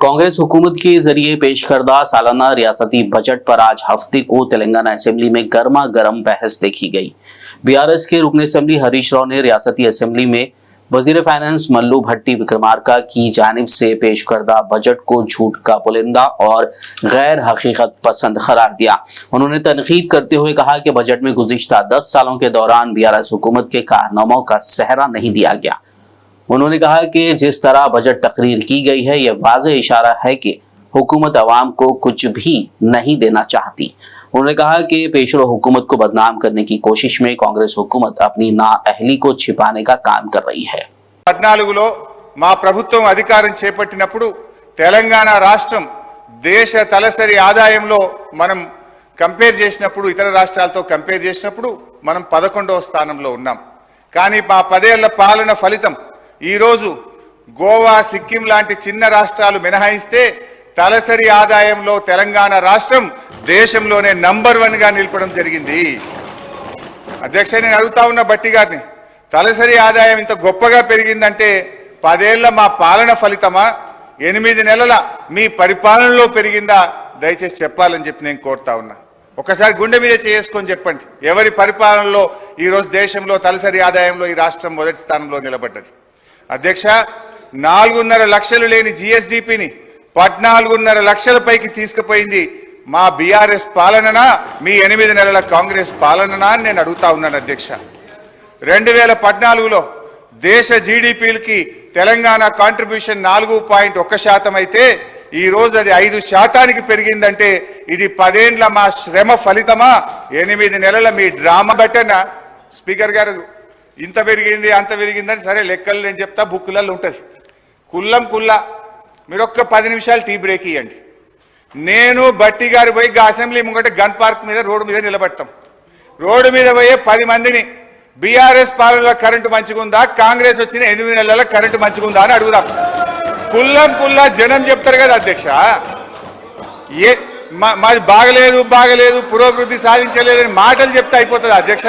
कांग्रेस हुकूमत के जरिए पेश करदा सालाना रियासती बजट पर आज हफ्ते को तेलंगाना असेंबली में गर्मा गर्म बहस देखी गई। बीआरएस के रुकन असेंबली हरीश राव ने रियासती असेंबली में वजीर फाइनेंस मल्लू भट्टी विक्रमार्का की जानिब से पेश करदा बजट को झूठ का पुलिंदा और गैर हकीकत पसंद करार दिया। उन्होंने तनकीद करते हुए कहा कि बजट में गुज़िश्ता 10 सालों के दौरान बीआरएस हुकूमत के कारनामों का सेहरा नहीं दिया गया। उन्होंने कहा कि जिस तरह बजट तकरीर की गई है यह वाज़ेह इशारा है कि हुकूमत अवाम को कुछ भी नहीं देना चाहती। उन्होंने कहा कि पेशरो हुकूमत को बदनाम करने की कोशिश में कांग्रेस हुकूमत अपनी नाअहली को छिपाने का काम कर रही है। 14లో మా ప్రభుత్వం అధికారం చేపట్టినప్పుడు తెలంగాణ రాష్ట్రం దేశ తలసరి ఆదాయంలో మనం కంపేర్ చేసినప్పుడు ఇతర రాష్ట్రాలతో కంపేర్ చేసినప్పుడు మనం 11వ స్థానంలో ఉన్నాం। కానీ మా 10 ఏళ్ల పాలన ఫలితం ఈ రోజు గోవా సిక్కిం లాంటి చిన్న రాష్ట్రాలు మినహాయిస్తే తలసరి ఆదాయంలో తెలంగాణ రాష్ట్రం దేశంలోనే నంబర్ 1 గా నిలపడం జరిగింది। అధ్యక్ష నేను అడుగుతా ఉన్న భట్టి గారిని తలసరి ఆదాయం ఇంత గొప్పగా పెరిగిందంటే 10 ఏళ్ల మా పాలన ఫలితమా 8 నెలల మీ పరిపాలనలో పెరిగిందా దయచేసి చెప్పాలని చెప్పి నేను కోరుతా ఉన్నా। ఒకసారి గుండె మీద చేసుకొని చెప్పండి ఎవరి పరిపాలనలో ఈ రోజు దేశంలో తలసరి ఆదాయంలో ఈ రాష్ట్రం మొదటి స్థానంలో నిలబడ్డది। అధ్యక్ష 4.5 లక్షలు లేని జిఎస్డిపిని 14.5 లక్షల పైకి తీసుకుపోయింది మా బీఆర్ఎస్ పాలననా మీ 8 నెలల కాంగ్రెస్ పాలననా అని నేను అడుగుతా ఉన్నాను అధ్యక్ష। 2014లో దేశ జీడిపికి తెలంగాణ కాంట్రిబ్యూషన్ 4.1% అయితే ఈ రోజు అది 5% పెరిగిందంటే ఇది 10 ఏళ్ల మా శ్రమ ఫలితమా 8 నెలల మీ డ్రామా బట్టనా? స్పీకర్ గారు ఇంత పెరిగింది అంత పెరిగిందని సరే లెక్కలు నేను చెప్తా బుక్కులలో ఉంటుంది కుల్లం కుల్లా మీరు ఒక్క 10 నిమిషాలు టీ బ్రేక్ ఇవ్వండి। నేను బట్టి గారు పోయి అసెంబ్లీ ముంగట గన్ పార్క్ మీద రోడ్డు మీద నిలబడతాం। రోడ్డు మీద పోయే 10 మందిని బీఆర్ఎస్ పాలనలో కరెంటు మంచిగుందా కాంగ్రెస్ వచ్చిన 8 నెలల కరెంటు మంచిగుందా అని అడుగుదాం। కుల్లం కుల్లా జనం చెప్తారు కదా అధ్యక్ష, మాది బాగలేదు పురోభివృద్ధి సాధించలేదని మాటలు చెప్తే అయిపోతుంది అధ్యక్ష।